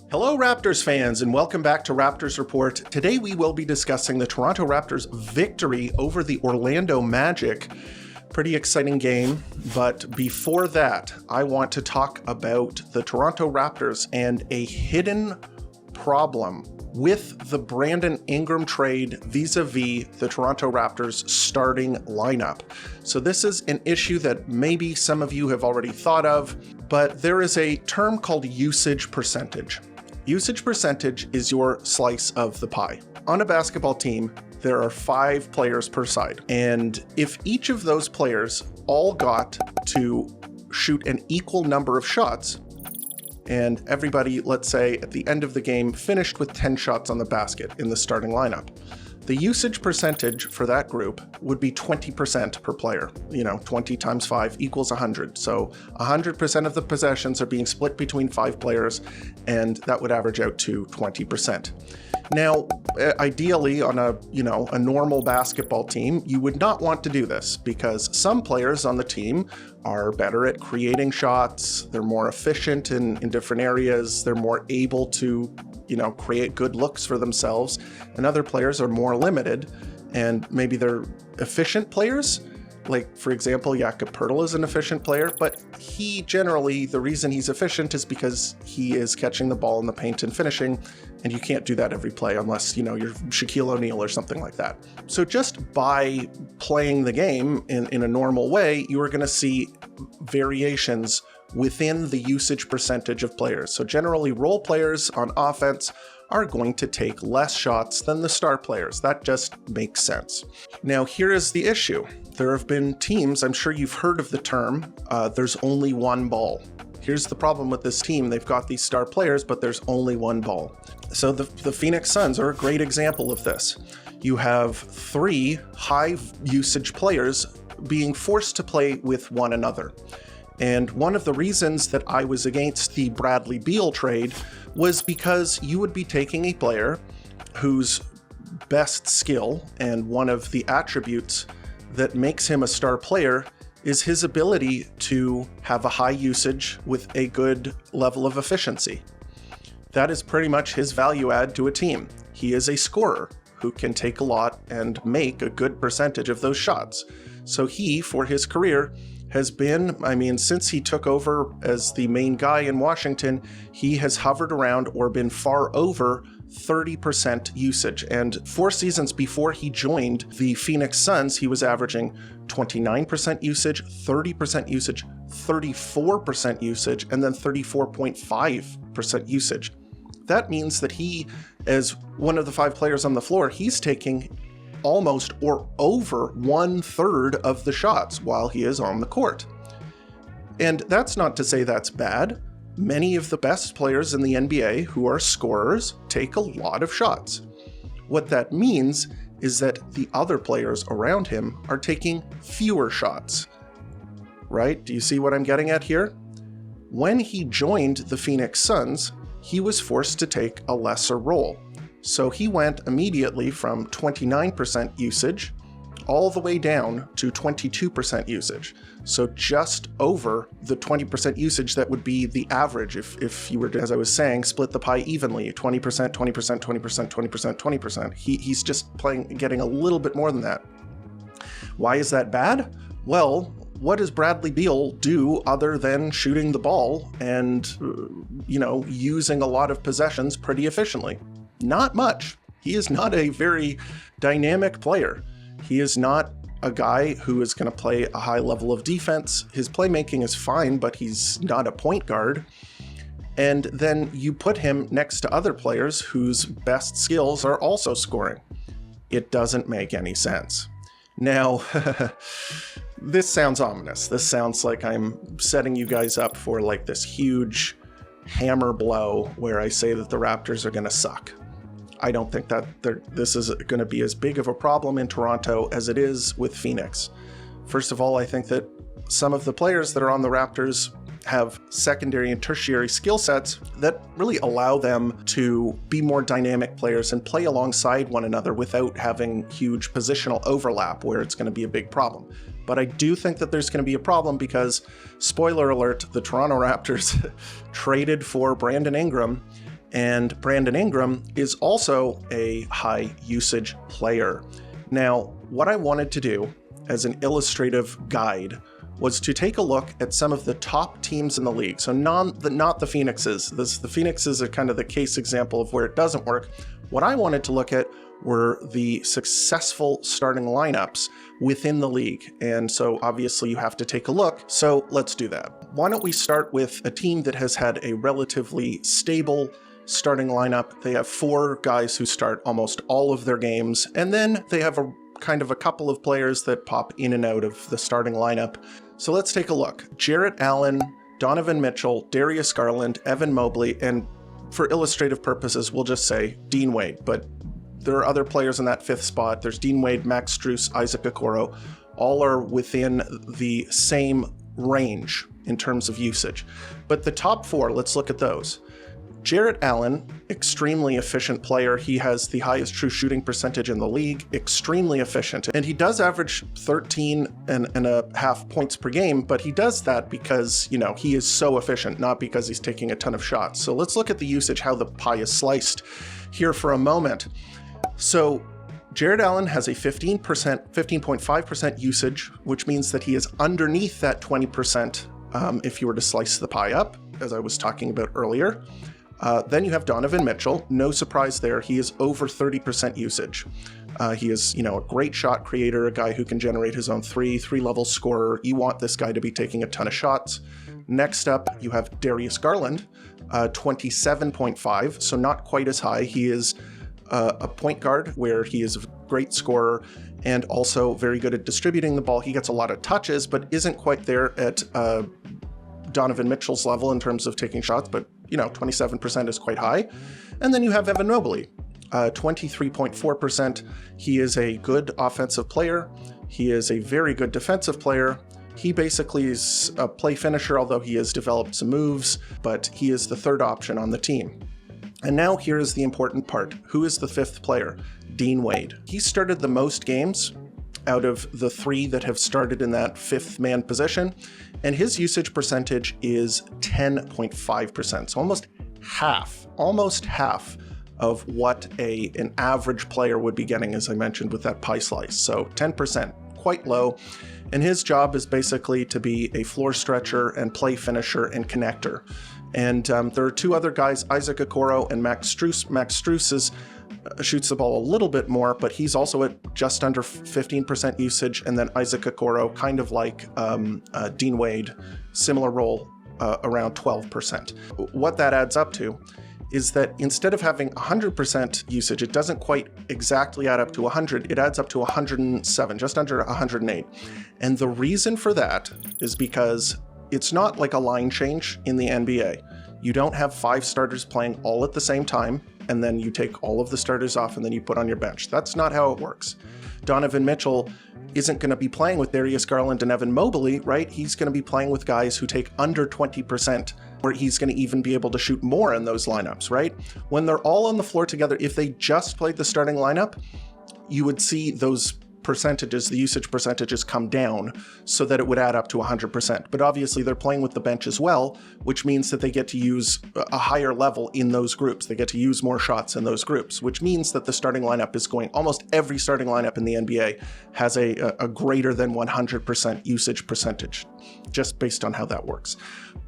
Hello Raptors fans, and welcome back to Raptors Report. Today we will be discussing the Toronto Raptors' victory over the Orlando Magic. Pretty exciting game, but before that, I want to talk about the Toronto Raptors and a hidden problem with the Brandon Ingram trade vis-a-vis the Toronto Raptors starting lineup. So this is an issue that maybe some of you have already thought of, but there is a term called usage percentage. Usage percentage is your slice of the pie. On a basketball team, there are 5 players per side. And if each of those players all got to shoot an equal number of shots, and everybody, let's say, at the end of the game finished with 10 shots on the basket in the starting lineup, the usage percentage for that group would be 20% per player. 20 times 5 equals 100. So 100% of the possessions are being split between 5 players, and that would average out to 20%. Now, ideally on a normal basketball team, you would not want to do this because some players on the team are better at creating shots, they're more efficient in different areas, they're more able to create good looks for themselves, and other players are more limited, and maybe they're efficient players. Like, for example, Jakob Poeltl is an efficient player, but he generally, the reason he's efficient is because he is catching the ball in the paint and finishing, and you can't do that every play unless, you're Shaquille O'Neal or something like that. So just by playing the game in a normal way, you are going to see variations within the usage percentage of players. So generally, role players on offense are going to take less shots than the star players. That just makes sense. Now, here is the issue. There have been teams, I'm sure you've heard of the term, there's only one ball. Here's the problem with this team. They've got these star players, but there's only one ball. So the Phoenix Suns are a great example of this. You have 3 high usage players being forced to play with one another. And one of the reasons that I was against the Bradley Beal trade was because you would be taking a player whose best skill and one of the attributes that makes him a star player is his ability to have a high usage with a good level of efficiency. That is pretty much his value add to a team. He is a scorer who can take a lot and make a good percentage of those shots. So he, for his career, has been, since he took over as the main guy in Washington, he has hovered around or been far over 30% usage. And 4 seasons before he joined the Phoenix Suns, he was averaging 29% usage, 30% usage, 34% usage, and then 34.5% usage. That means that he, as one of the 5 players on the floor, he's taking almost or over 1/3 of the shots while he is on the court. And that's not to say that's bad. Many of the best players in the NBA who are scorers take a lot of shots. What that means is that the other players around him are taking fewer shots. Right? Do you see what I'm getting at here? When he joined the Phoenix Suns, he was forced to take a lesser role. So he went immediately from 29% usage all the way down to 22% usage. So just over the 20% usage that would be the average if you were to, as I was saying, split the pie evenly, 20%, 20%, 20%, 20%, 20%. He's just getting a little bit more than that. Why is that bad? Well, what does Bradley Beal do other than shooting the ball and, using a lot of possessions pretty efficiently? Not much. He is not a very dynamic player. He is not a guy who is going to play a high level of defense. His playmaking is fine, but he's not a point guard. And then you put him next to other players whose best skills are also scoring. It doesn't make any sense. Now, this sounds ominous. This sounds like I'm setting you guys up for like this huge hammer blow where I say that the Raptors are going to suck. I don't think that this is going to be as big of a problem in Toronto as it is with Phoenix. First of all, I think that some of the players that are on the Raptors have secondary and tertiary skill sets that really allow them to be more dynamic players and play alongside one another without having huge positional overlap where it's going to be a big problem. But I do think that there's going to be a problem because, spoiler alert, the Toronto Raptors traded for Brandon Ingram, And Brandon Ingram is also a high usage player. Now, what I wanted to do as an illustrative guide was to take a look at some of the top teams in the league. So not the Phoenixes. The Phoenixes are kind of the case example of where it doesn't work. What I wanted to look at were the successful starting lineups within the league. And so obviously you have to take a look. So let's do that. Why don't we start with a team that has had a relatively stable starting lineup. They have 4 guys who start almost all of their games. And then they have a couple of players that pop in and out of the starting lineup. So let's take a look. Jarrett Allen, Donovan Mitchell, Darius Garland, Evan Mobley, and for illustrative purposes, we'll just say Dean Wade. But there are other players in that 5th spot. There's Dean Wade, Max Strus, Isaac Okoro. All are within the same range in terms of usage. But the top 4, let's look at those. Jarrett Allen, extremely efficient player. He has the highest true shooting percentage in the league, extremely efficient. And he does average 13.5 points per game, but he does that because, he is so efficient, not because he's taking a ton of shots. So let's look at the usage, how the pie is sliced here for a moment. So Jarrett Allen has a 15.5% usage, which means that he is underneath that 20% if you were to slice the pie up, as I was talking about earlier. Then you have Donovan Mitchell. No surprise there. He is over 30% usage. He is, a great shot creator, a guy who can generate his own three-level scorer. You want this guy to be taking a ton of shots. Next up, you have Darius Garland, 27.5, so not quite as high. He is a point guard where he is a great scorer and also very good at distributing the ball. He gets a lot of touches, but isn't quite there at Donovan Mitchell's level in terms of taking shots, but 27% is quite high. And then you have Evan Mobley, 23.4%. He is a good offensive player. He is a very good defensive player. He basically is a play finisher, although he has developed some moves, but he is the 3rd option on the team. And now here's the important part. Who is the 5th player? Dean Wade. He started the most games out of the 3 that have started in that 5th man position, and his usage percentage is 10.5%. So almost half of what an average player would be getting, as I mentioned, with that pie slice. So 10%, quite low. And his job is basically to be a floor stretcher and play finisher and connector. And there are 2 other guys, Isaac Okoro and Max Strus. Max Strus shoots the ball a little bit more, but he's also at just under 15% usage. And then Isaac Okoro, kind of like Dean Wade, similar role, around 12%. What that adds up to is that instead of having 100% usage, it doesn't quite exactly add up to 100, it adds up to 107, just under 108. And the reason for that is because it's not like a line change in the NBA. You don't have 5 starters playing all at the same time, and then you take all of the starters off and then you put on your bench. That's not how it works. Donovan Mitchell isn't going to be playing with Darius Garland and Evan Mobley, right? He's going to be playing with guys who take under 20%, or he's going to even be able to shoot more in those lineups, right? When they're all on the floor together, if they just played the starting lineup, you would see those percentages, the usage percentages, come down so that it would add up to 100%. But obviously they're playing with the bench as well, which means that they get to use a higher level in those groups. They get to use more shots in those groups, which means that the starting lineup is going, almost every starting lineup in the NBA has a greater than 100% usage percentage, just based on how that works.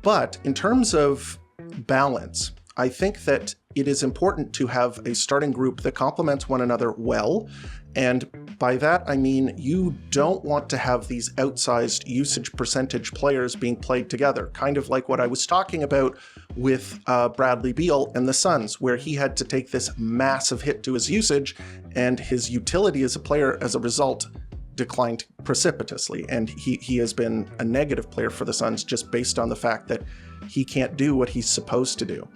But in terms of balance, I think that it is important to have a starting group that complements one another well. And by that, I mean, you don't want to have these outsized usage percentage players being played together, kind of like what I was talking about with Bradley Beal and the Suns, where he had to take this massive hit to his usage, and his utility as a player as a result declined precipitously. And he has been a negative player for the Suns just based on the fact that he can't do what he's supposed to do.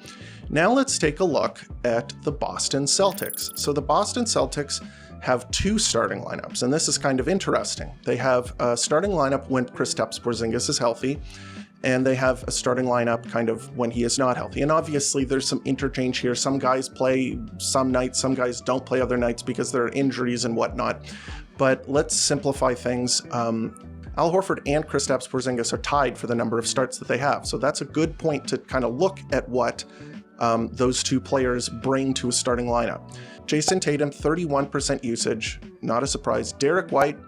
Now let's take a look at the Boston Celtics. So the Boston Celtics have 2 starting lineups, and this is kind of interesting. They have a starting lineup when Kristaps Porzingis is healthy, and they have a starting lineup kind of when he is not healthy. And obviously there's some interchange here. Some guys play some nights, some guys don't play other nights because there are injuries and whatnot. But let's simplify things. Al Horford and Kristaps Porzingis are tied for the number of starts that they have. So that's a good point to kind of look at what those two players bring to a starting lineup. Jason Tatum, 31% usage, not a surprise. Derek White,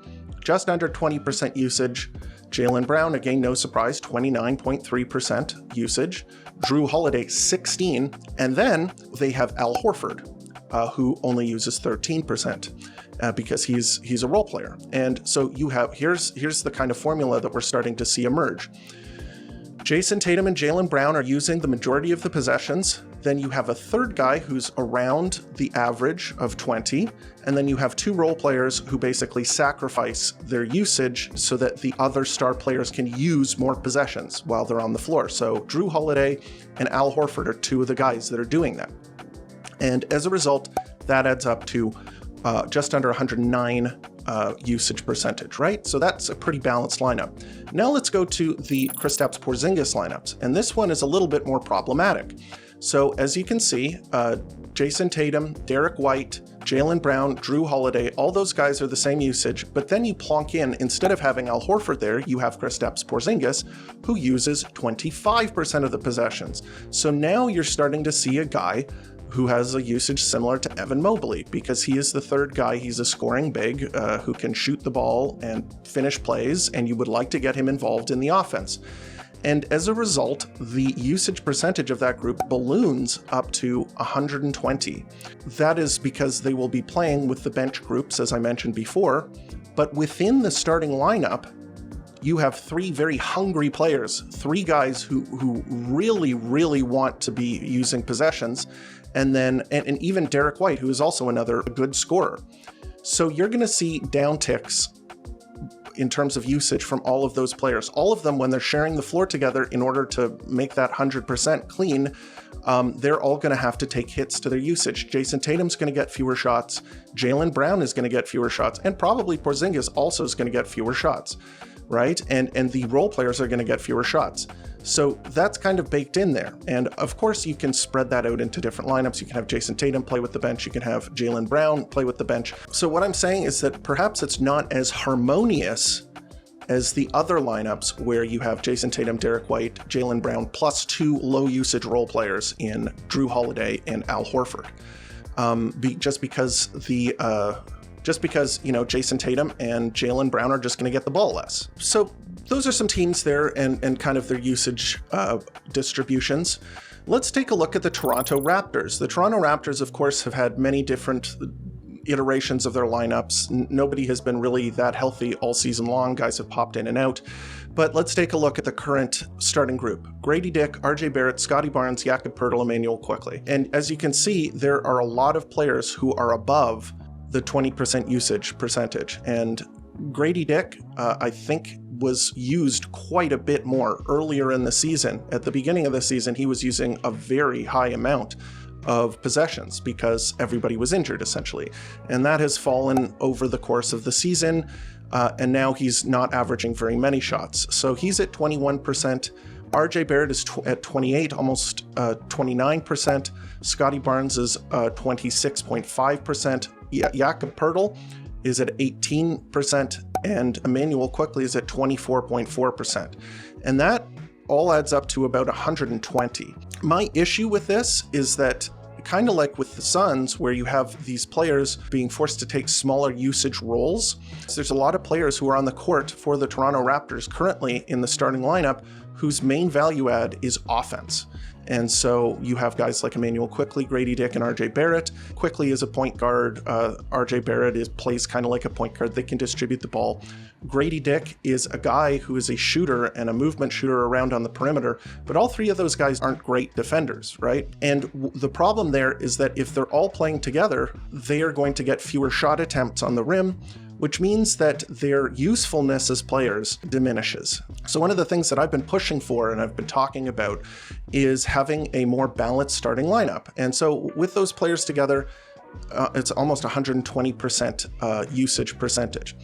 just under 20% usage. Jaylen Brown, again, no surprise, 29.3% usage. Drew Holiday, 16. And then they have Al Horford, who only uses 13% because he's a role player. And so you have, here's the kind of formula that we're starting to see emerge. Jason Tatum and Jaylen Brown are using the majority of the possessions. Then you have a third guy who's around the average of 20. And then you have two role players who basically sacrifice their usage so that the other star players can use more possessions while they're on the floor. So Drew Holiday and Al Horford are two of the guys that are doing that. And as a result, that adds up to just under 109 usage percentage, right? So that's a pretty balanced lineup. Now let's go to the Kristaps Porzingis lineups, and this one is a little bit more problematic. So as you can see, Jason Tatum, Derek White, Jaylen Brown, Drew Holiday, all those guys are the same usage, but then you plonk in, instead of having Al Horford there, you have Kristaps Porzingis, who uses 25% of the possessions. So now you're starting to see a guy who has a usage similar to Evan Mobley, because he is the third guy. He's a scoring big who can shoot the ball and finish plays, and you would like to get him involved in the offense. And as a result, the usage percentage of that group balloons up to 120. That is because they will be playing with the bench groups, as I mentioned before, but within the starting lineup, you have three very hungry players, three guys who really, really want to be using possessions, and even Derek White, who is also another good scorer. So you're going to see downticks in terms of usage from all of those players. All of them, when they're sharing the floor together in order to make that 100% clean, they're all going to have to take hits to their usage. Jason Tatum's going to get fewer shots, Jaylen Brown is going to get fewer shots, and probably Porzingis also is going to get fewer shots, right? And the role players are going to get fewer shots. So that's kind of baked in there. And of course, you can spread that out into different lineups. You can have Jason Tatum play with the bench. You can have Jaylen Brown play with the bench. So what I'm saying is that perhaps it's not as harmonious as the other lineups where you have Jason Tatum, Derek White, Jaylen Brown, plus two low usage role players in Drew Holiday and Al Horford. Just because, you know, Jason Tatum and Jaylen Brown are just going to get the ball less. So those are some teams there and kind of their usage distributions. Let's take a look at the Toronto Raptors. The Toronto Raptors, of course, have had many different iterations of their lineups. Nobody has been really that healthy all season long. Guys have popped in and out. But let's take a look at the current starting group. Grady Dick, RJ Barrett, Scotty Barnes, Jakob Poeltl, Emmanuel Quickley. And as you can see, there are a lot of players who are above the 20% usage percentage. And Grady Dick, I think, was used quite a bit more earlier in the season. At the beginning of the season, he was using a very high amount of possessions because everybody was injured, essentially. And that has fallen over the course of the season, and now he's not averaging very many shots. So he's at 21%. RJ Barrett is at 28, almost 29%. Scotty Barnes is 26.5%. Jakob Poeltl is at 18%, and Emmanuel Quickley is at 24.4%. And that all adds up to about 120. My issue with this is that, kind of like with the Suns, where you have these players being forced to take smaller usage roles, there's a lot of players who are on the court for the Toronto Raptors currently in the starting lineup whose main value add is offense. And so you have guys like Emmanuel Quickley, Grady Dick, and RJ Barrett. Quickley is a point guard. RJ Barrett plays kind of like a point guard. They can distribute the ball. Grady Dick is a guy who is a shooter and a movement shooter around on the perimeter, but all three of those guys aren't great defenders, right? And the problem there is that if they're all playing together, they are going to get fewer shot attempts on the rim, which means that their usefulness as players diminishes. So one of the things that I've been pushing for and I've been talking about is having a more balanced starting lineup. And so with those players together, it's almost 120% usage percentage.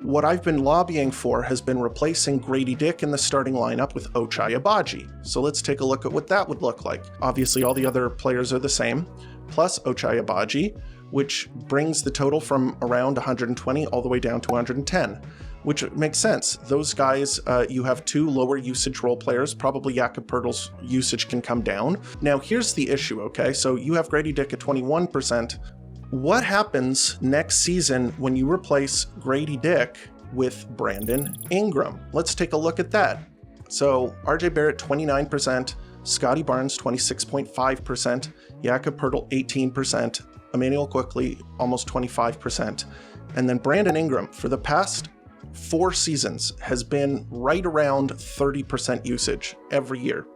What I've been lobbying for has been replacing Grady Dick in the starting lineup with Ochai Agbaji. So let's take a look at what that would look like. Obviously, all the other players are the same, plus Ochai Agbaji, which brings the total from around 120 all the way down to 110. which makes sense. Those guys, you have 2 lower usage role players. Probably Jakob Poeltl's usage can come down. Now, here's the issue, okay? So you have Grady Dick at 21%. What happens next season when you replace Grady Dick with Brandon Ingram? Let's take a look at that. So RJ Barrett, 29%, Scottie Barnes, 26.5%, Jakob Poeltl, 18%, Emmanuel Quickley, almost 25%. And then Brandon Ingram, for the past 4 seasons, has been right around 30% usage every year.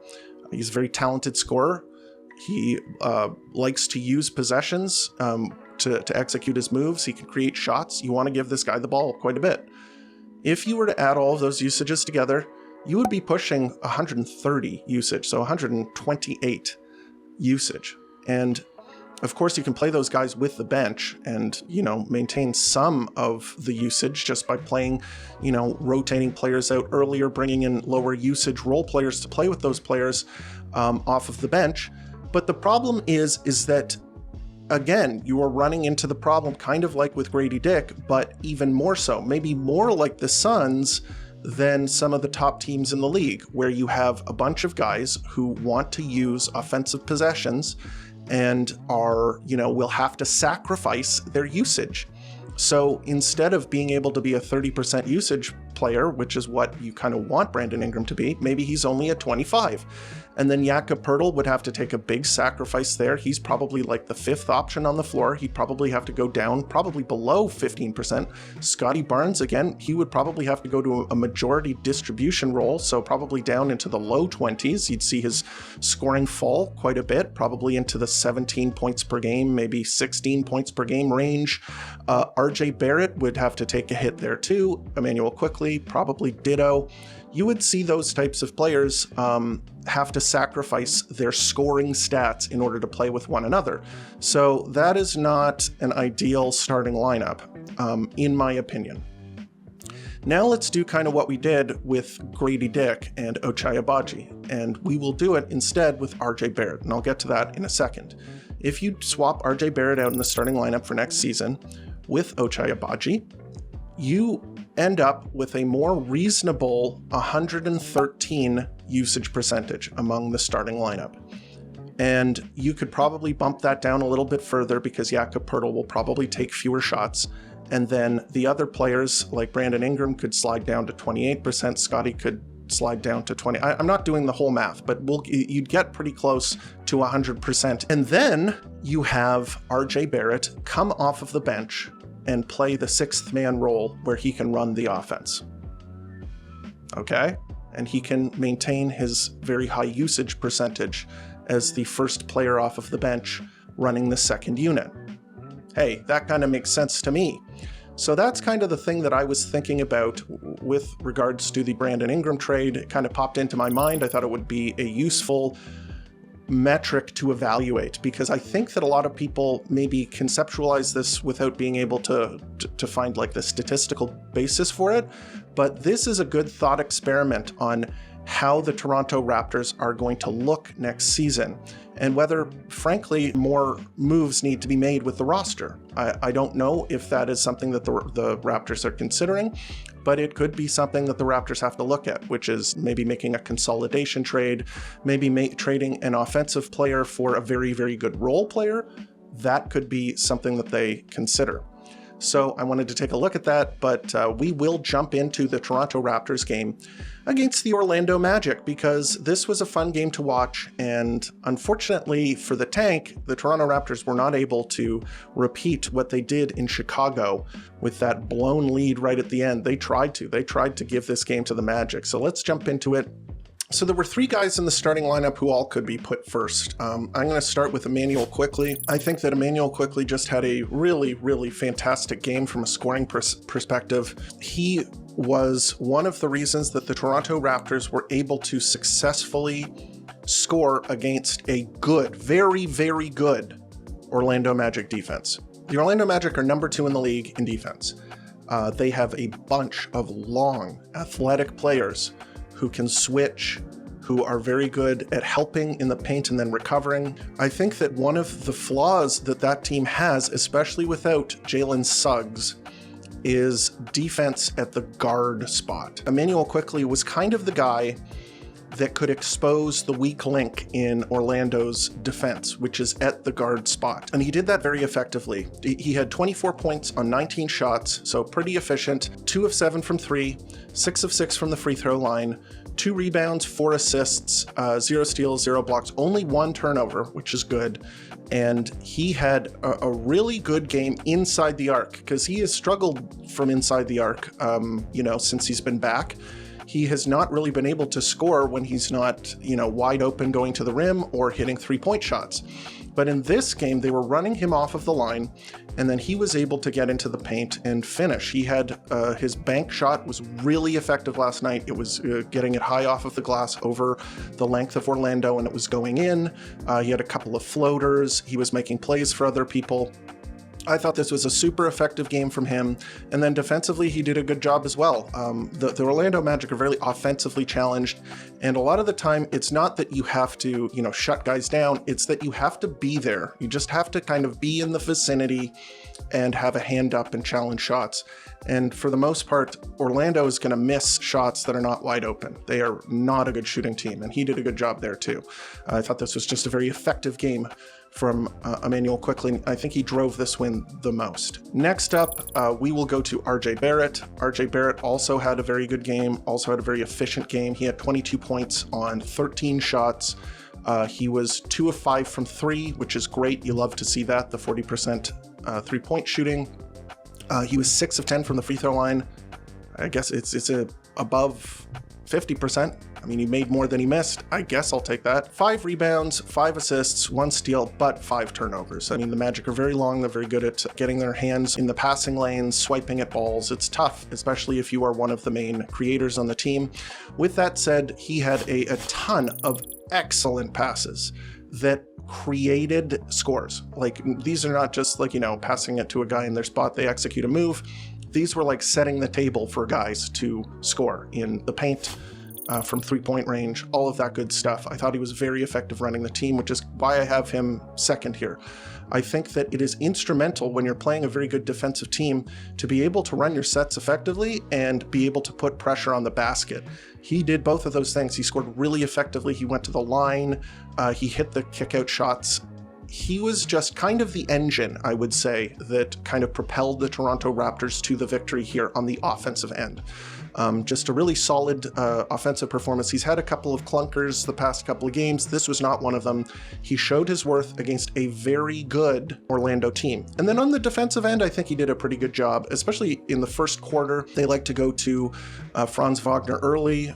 He's a very talented scorer. He likes to use possessions to execute his moves. He can create shots. You want to give this guy the ball quite a bit. If you were to add all of those usages together, you would be pushing 130 usage, so 128 usage. And of course, you can play those guys with the bench and, maintain some of the usage just by playing, rotating players out earlier, bringing in lower usage role players to play with those players off of the bench. But the problem is that, again, you are running into the problem kind of like with Grady Dick, but even more so, maybe more like the Suns than some of the top teams in the league, where you have a bunch of guys who want to use offensive possessions and will have to sacrifice their usage. So instead of being able to be a 30% usage player, which is what you kind of want Brandon Ingram to be, maybe he's only at 25. And then Jakob Poeltl would have to take a big sacrifice there. He's probably like the 5th option on the floor. He'd probably have to go down probably below 15%. Scottie Barnes, again, he would probably have to go to a majority distribution role, so probably down into the low 20s. You'd see his scoring fall quite a bit, probably into the 17 points per game, maybe 16 points per game range. RJ Barrett would have to take a hit there too. Emmanuel Quickley, probably ditto. You would see those types of players have to sacrifice their scoring stats in order to play with one another. So that is not an ideal starting lineup, in my opinion. Now let's do kind of what we did with Grady Dick and Ochai Agbaji, and we will do it instead with RJ Barrett, and I'll get to that in a second. If you swap RJ Barrett out in the starting lineup for next season with Ochai Agbaji, you end up with a more reasonable 113 usage percentage among the starting lineup. And you could probably bump that down a little bit further because Jakob Poeltl will probably take fewer shots. And then the other players like Brandon Ingram could slide down to 28%. Scottie could slide down to 20. I'm not doing the whole math, but you'd get pretty close to 100%. And then you have RJ Barrett come off of the bench and play the 6th man role where he can run the offense. Okay? And he can maintain his very high usage percentage as the first player off of the bench running the second unit. Hey, that kind of makes sense to me. So that's kind of the thing that I was thinking about with regards to the Brandon Ingram trade. It kind of popped into my mind. I thought it would be a useful metric to evaluate, because I think that a lot of people maybe conceptualize this without being able to find like the statistical basis for it. But this is a good thought experiment on how the Toronto Raptors are going to look next season, and whether, frankly, more moves need to be made with the roster. I don't know if that is something that the Raptors are considering, but it could be something that the Raptors have to look at, which is maybe making a consolidation trade, maybe trading an offensive player for a very, very good role player. That could be something that they consider. So I wanted to take a look at that, but we will jump into the Toronto Raptors game against the Orlando Magic, because this was a fun game to watch, and unfortunately for the tank, the Toronto Raptors were not able to repeat what they did in Chicago with that blown lead right at the end. They tried to give this game to the Magic. So let's jump into it. So there were 3 guys in the starting lineup who all could be put first. I'm going to start with Emmanuel Quickley. I think that Emmanuel Quickley just had a really, really fantastic game from a scoring perspective. He was one of the reasons that the Toronto Raptors were able to successfully score against a good, very, very good Orlando Magic defense. The Orlando Magic are number 2 in the league in defense. They have a bunch of long, athletic players who can switch, who are very good at helping in the paint and then recovering. I think that one of the flaws that team has, especially without Jalen Suggs, is defense at the guard spot. Immanuel Quickley was kind of the guy that could expose the weak link in Orlando's defense, which is at the guard spot. And he did that very effectively. He had 24 points on 19 shots, so pretty efficient. 2 of 7 from 3, 6 of 6 from the free throw line, 2 rebounds, 4 assists, 0 steals, 0 blocks, only 1 turnover, which is good. And he had a really good game inside the arc, because he has struggled from inside the arc, since he's been back. He has not really been able to score when he's not, wide open going to the rim or hitting 3-point shots. But in this game, they were running him off of the line, and then he was able to get into the paint and finish. He had his bank shot was really effective last night. It was getting it high off of the glass over the length of Orlando, and it was going in. He had a couple of floaters. He was making plays for other people. I thought this was a super effective game from him. And then defensively, he did a good job as well. The Orlando Magic are very offensively challenged. And a lot of the time, it's not that you have to, shut guys down. It's that you have to be there. You just have to kind of be in the vicinity and have a hand up and challenge shots. And for the most part, Orlando is going to miss shots that are not wide open. They are not a good shooting team. And he did a good job there too. I thought this was just a very effective game from Immanuel Quickley. I think he drove this win the most. Next up, we will go to RJ Barrett. RJ Barrett also had a very good game, also had a very efficient game. He had 22 points on 13 shots. He was 2 of 5 from 3, which is great. You love to see that, the 40% 3-point shooting. He was 6 of 10 from the free throw line. I guess it's above 50%. I mean, he made more than he missed. I guess I'll take that. 5 rebounds, 5 assists, 1 steal, but 5 turnovers. I mean, the Magic are very long. They're very good at getting their hands in the passing lanes, swiping at balls. It's tough, especially if you are one of the main creators on the team. With that said, he had a ton of excellent passes that created scores. Like, these are not just like, passing it to a guy in their spot, they execute a move. These were like setting the table for guys to score in the paint, from 3-point range, all of that good stuff. I thought he was very effective running the team, which is why I have him second here. I think that it is instrumental when you're playing a very good defensive team to be able to run your sets effectively and be able to put pressure on the basket. He did both of those things. He scored really effectively. He went to the line. He hit the kick-out shots. He was just kind of the engine, I would say, that kind of propelled the Toronto Raptors to the victory here on the offensive end. Just a really solid offensive performance. He's had a couple of clunkers the past couple of games. This was not one of them. He showed his worth against a very good Orlando team. And then on the defensive end, I think he did a pretty good job, especially in the first quarter. They like to go to Franz Wagner early.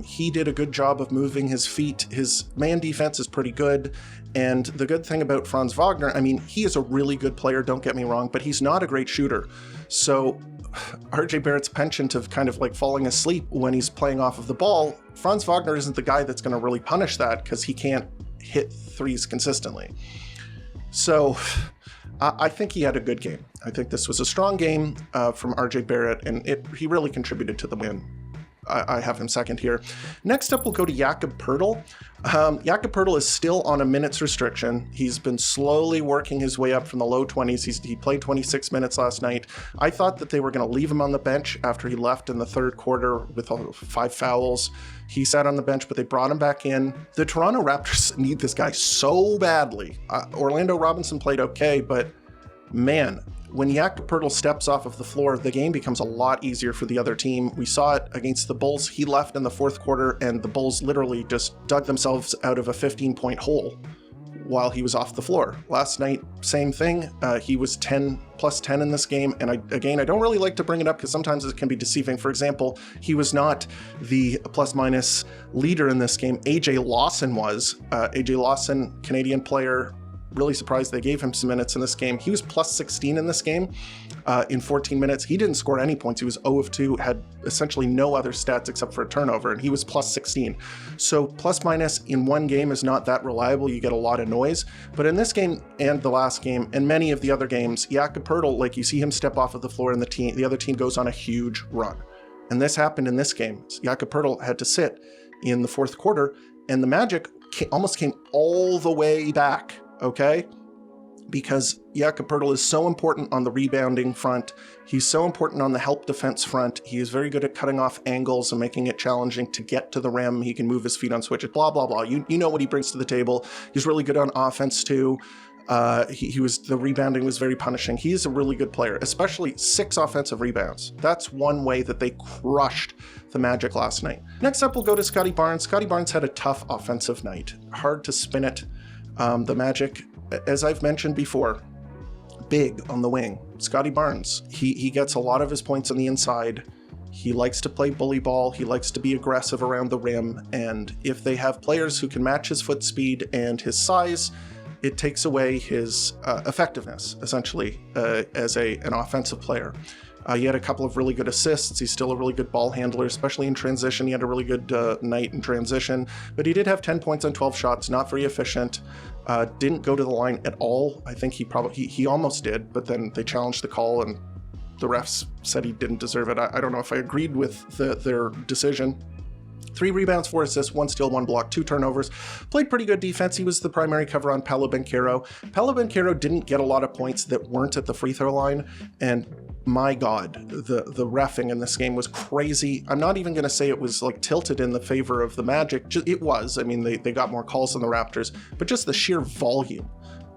He did a good job of moving his feet. His man defense is pretty good. And the good thing about Franz Wagner, I mean, he is a really good player, don't get me wrong, but he's not a great shooter. So RJ Barrett's penchant of kind of like falling asleep when he's playing off of the ball, Franz Wagner isn't the guy that's going to really punish that because he can't hit threes consistently. So I think he had a good game. I think this was a strong game from RJ Barrett, and he really contributed to the win. I have him second here. Next up, we'll go to Jakob Poeltl. Jakob Poeltl is still on a minutes restriction. He's been slowly working his way up from the low 20s. He played 26 minutes last night. I thought that they were going to leave him on the bench after he left in the third quarter with 5 fouls. He sat on the bench, but they brought him back in. The Toronto Raptors need this guy so badly. Orlando Robinson played okay, but man, when Jakob Poeltl steps off of the floor, the game becomes a lot easier for the other team. We saw it against the Bulls. He left in the fourth quarter, and the Bulls literally just dug themselves out of a 15-point hole while he was off the floor. Last night, same thing. He was 10 plus 10 in this game. And I don't really like to bring it up because sometimes it can be deceiving. For example, he was not the plus minus leader in this game. AJ Lawson was. AJ Lawson, Canadian player. Really surprised they gave him some minutes in this game. He was plus 16 in this game in 14 minutes. He didn't score any points. He was 0 of 2, had essentially no other stats except for a turnover, and he was plus 16. So plus minus in one game is not that reliable. You get a lot of noise. But in this game and the last game and many of the other games, Jakob Poeltl, like you see him step off of the floor and the other team goes on a huge run. And this happened in this game. Jakob Poeltl had to sit in the fourth quarter, and the Magic almost came all the way back. Okay, because Jakob Poeltl is so important on the rebounding front. He's so important on the help defense front. He is very good at cutting off angles and making it challenging to get to the rim. He can move his feet on switches, blah, blah, blah. You know what he brings to the table. He's really good on offense too. The rebounding was very punishing. He's a really good player, especially 6 offensive rebounds. That's one way that they crushed the Magic last night. Next up, we'll go to Scottie Barnes. Scottie Barnes had a tough offensive night. Hard to spin it. The Magic, as I've mentioned before, big on the wing. Scottie Barnes, he gets a lot of his points on the inside. He likes to play bully ball. He likes to be aggressive around the rim. And if they have players who can match his foot speed and his size, it takes away his effectiveness, essentially, as an offensive player. He had a couple of really good assists. He's still a really good ball handler, especially in transition. He had a really good night in transition, but he did have 10 points on 12 shots, not very efficient. Didn't go to the line at all. I think he almost did, but then they challenged the call and the refs said he didn't deserve it. I don't know if I agreed with their decision. 3 rebounds, 4 assists, 1 steal, 1 block, 2 turnovers. Played pretty good defense. He was the primary cover on Paolo Banchero. Paolo Banchero didn't get a lot of points that weren't at the free throw line, and my God, the reffing in this game was crazy. I'm not even going to say it was like tilted in the favor of the Magic. It was. I mean, they got more calls than the Raptors, but just the sheer volume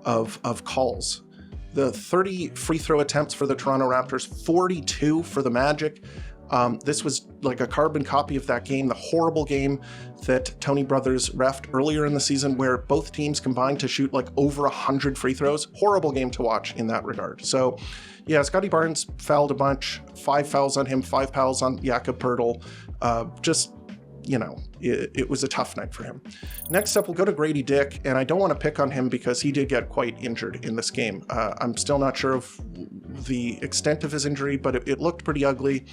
of calls. The 30 free throw attempts for the Toronto Raptors, 42 for the Magic. This was like a carbon copy of that game, the horrible game that Tony Brothers reffed earlier in the season where both teams combined to shoot like over 100 free throws. Horrible game to watch in that regard. So yeah, Scottie Barnes fouled a bunch, 5 fouls on him, 5 fouls on Jakob Poeltl. It was a tough night for him. Next up, we'll go to Grady Dick, and I don't want to pick on him because he did get quite injured in this game. I'm still not sure of the extent of his injury, but it looked pretty ugly.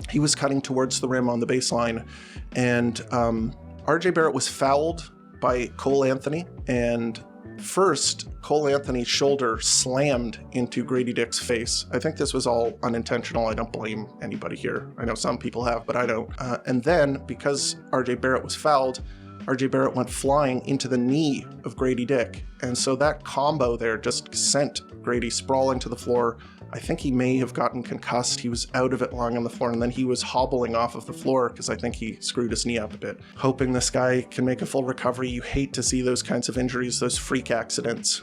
He was cutting towards the rim on the baseline, and RJ Barrett was fouled by Cole Anthony, and first, Cole Anthony's shoulder slammed into Grady Dick's face. I think this was all unintentional. I don't blame anybody here. I know some people have, but I don't. And then, because RJ Barrett was fouled, RJ Barrett went flying into the knee of Grady Dick. And so that combo there just sent Grady sprawling to the floor. I think he may have gotten concussed. He was out of it lying on the floor, and then he was hobbling off of the floor because I think he screwed his knee up a bit. Hoping this guy can make a full recovery. You hate to see those kinds of injuries, those freak accidents.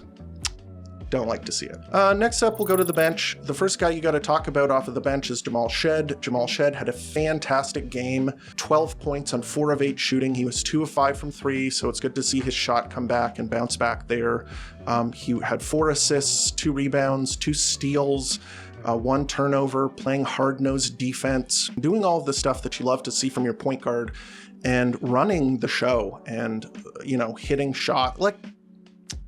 Don't like to see it. Next up, we'll go to the bench. The first guy you got to talk about off of the bench is Jamal Shead. Jamal Shead had a fantastic game, 12 points on 4 of 8 shooting. He was 2 of 5 from 3, so it's good to see his shot come back and bounce back there. He had 4 assists, 2 rebounds, 2 steals, 1 turnover, playing hard-nosed defense, doing all of the stuff that you love to see from your point guard, and running the show and, hitting shot.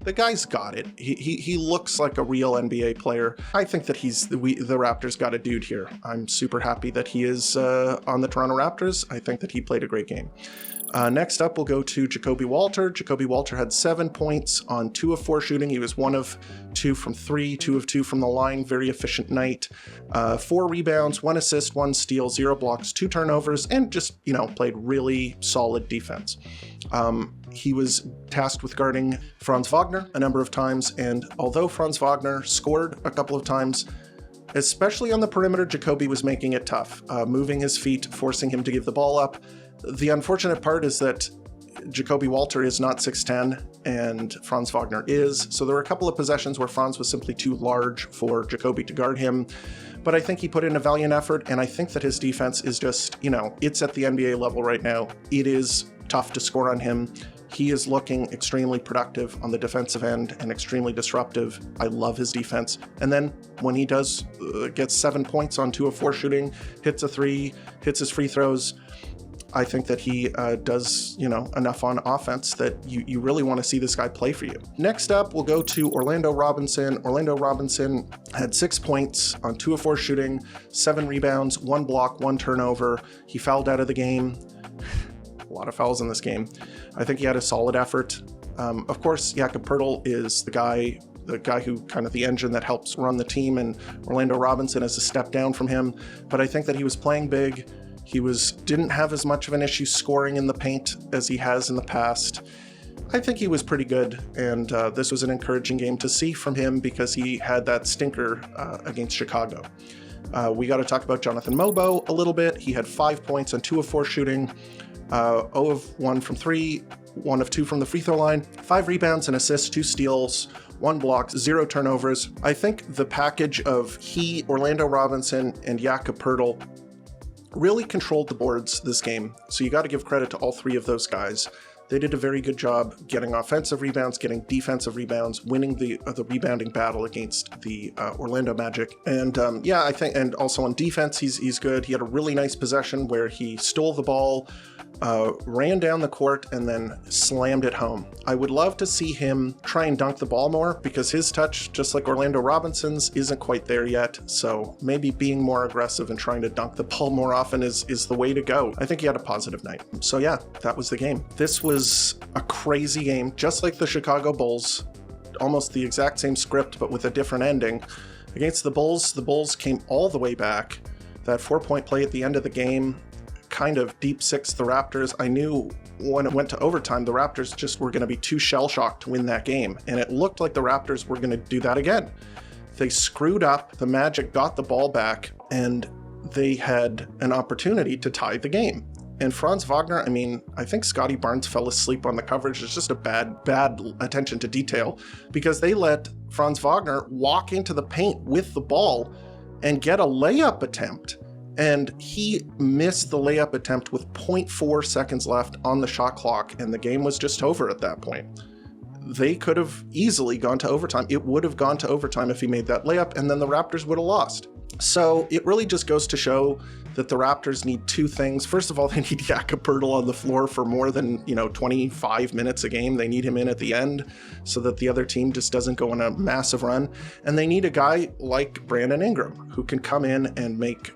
The guy's got it. He looks like a real NBA player. I think that the Raptors got a dude here. I'm super happy that he is on the Toronto Raptors. I think that he played a great game. Next up, we'll go to Jakob Poeltl. Jakob Poeltl had 7 points on 2 of 4 shooting. He was 1 of 2 from 3, 2 of 2 from the line. Very efficient night. 4 rebounds, 1 assist, 1 steal, 0 blocks, 2 turnovers, and just, played really solid defense. He was tasked with guarding Franz Wagner a number of times, and although Franz Wagner scored a couple of times, especially on the perimeter, Jakobi was making it tough, moving his feet, forcing him to give the ball up. The unfortunate part is that Jakob Poeltl is not 6'10", and Franz Wagner is, so there were a couple of possessions where Franz was simply too large for Jakobi to guard him. But I think he put in a valiant effort, and I think that his defense is just, it's at the NBA level right now. It is tough to score on him. He is looking extremely productive on the defensive end and extremely disruptive. I love his defense. And then when he does get 7 points on 2 of 4 shooting, hits a 3, hits his free throws, I think that he does, enough on offense that you really want to see this guy play for you. Next up, we'll go to Orlando Robinson. Orlando Robinson had 6 points on 2 of 4 shooting, 7 rebounds, 1 block, 1 turnover. He fouled out of the game. A lot of fouls in this game. I think he had a solid effort. Of course, Jakob Poeltl is the guy who kind of the engine that helps run the team, and Orlando Robinson is a step down from him. But I think that he was playing big. He didn't have as much of an issue scoring in the paint as he has in the past. I think he was pretty good, and this was an encouraging game to see from him because he had that stinker against Chicago. We got to talk about Jonathan Mogbo a little bit. He had 5 points on 2 of 4 shooting, 0 of 1 from 3, 1 of 2 from the free throw line, 5 rebounds and assists, 2 steals, 1 block, 0 turnovers. I think the package of he, Orlando Robinson, and Jakob Poeltl really controlled the boards this game. So you got to give credit to all 3 of those guys. They did a very good job getting offensive rebounds, getting defensive rebounds, winning the rebounding battle against the Orlando Magic. And yeah, I think, and also on defense, he's good. He had a really nice possession where he stole the ball, ran down the court, and then slammed it home. I would love to see him try and dunk the ball more because his touch, just like Orlando Robinson's, isn't quite there yet. So maybe being more aggressive and trying to dunk the ball more often is the way to go. I think he had a positive night. So yeah, that was the game. This was a crazy game, just like the Chicago Bulls, almost the exact same script, but with a different ending. Against the Bulls came all the way back. That 4-point play at the end of the game kind of deep sixed the Raptors. I knew when it went to overtime, the Raptors just were going to be too shell-shocked to win that game, and it looked like the Raptors were going to do that again. They screwed up, the Magic got the ball back, and they had an opportunity to tie the game. And Franz Wagner, I mean, I think Scotty Barnes fell asleep on the coverage. It's just a bad attention to detail because they let Franz Wagner walk into the paint with the ball and get a layup attempt. And he missed the layup attempt with 0.4 seconds left on the shot clock, and the game was just over at that point. They could have easily gone to overtime. It would have gone to overtime if he made that layup, and then the Raptors would have lost. So it really just goes to show that the Raptors need 2 things. First of all, they need Jakob Poeltl on the floor for more than 25 minutes a game. They need him in at the end so that the other team just doesn't go on a massive run. And they need a guy like Brandon Ingram who can come in and make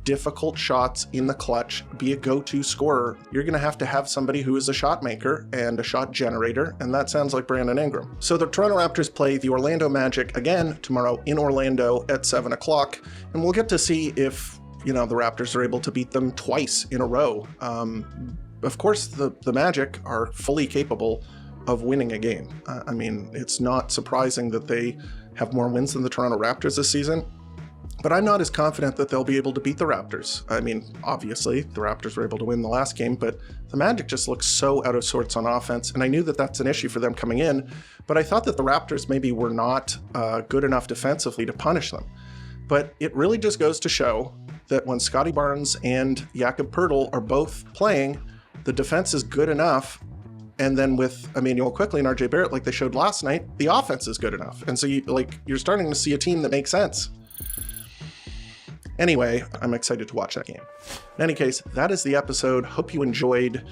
difficult shots in the clutch, be a go-to scorer. You're going to have somebody who is a shot maker and a shot generator, and that sounds like Brandon Ingram. So the Toronto Raptors play the Orlando Magic again tomorrow in Orlando at 7 o'clock, and we'll get to see if the Raptors are able to beat them twice in a row. Of course, the Magic are fully capable of winning a game. I mean, it's not surprising that they have more wins than the Toronto Raptors this season, but I'm not as confident that they'll be able to beat the Raptors. I mean, obviously, the Raptors were able to win the last game, but the Magic just looks so out of sorts on offense, and I knew that that's an issue for them coming in, but I thought that the Raptors maybe were not good enough defensively to punish them. But it really just goes to show that when Scotty Barnes and Jakob Poeltl are both playing, the defense is good enough, and then with Emmanuel Quickley and RJ Barrett, like they showed last night, the offense is good enough. And so you're starting to see a team that makes sense. Anyway, I'm excited to watch that game. In any case, that is the episode. Hope you enjoyed.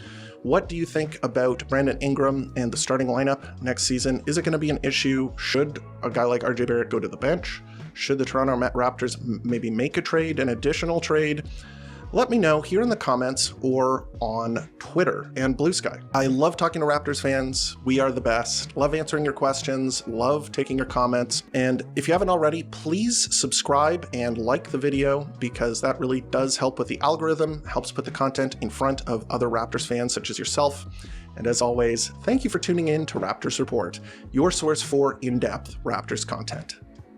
What do you think about Brandon Ingram and the starting lineup next season? Is it going to be an issue? Should a guy like RJ Barrett go to the bench? Should the Toronto Raptors maybe make a trade, an additional trade? Let me know here in the comments or on Twitter and Blue Sky. I love talking to Raptors fans. We are the best. Love answering your questions. Love taking your comments. And if you haven't already, please subscribe and like the video because that really does help with the algorithm, helps put the content in front of other Raptors fans such as yourself. And as always, thank you for tuning in to Raptors Report, your source for in-depth Raptors content.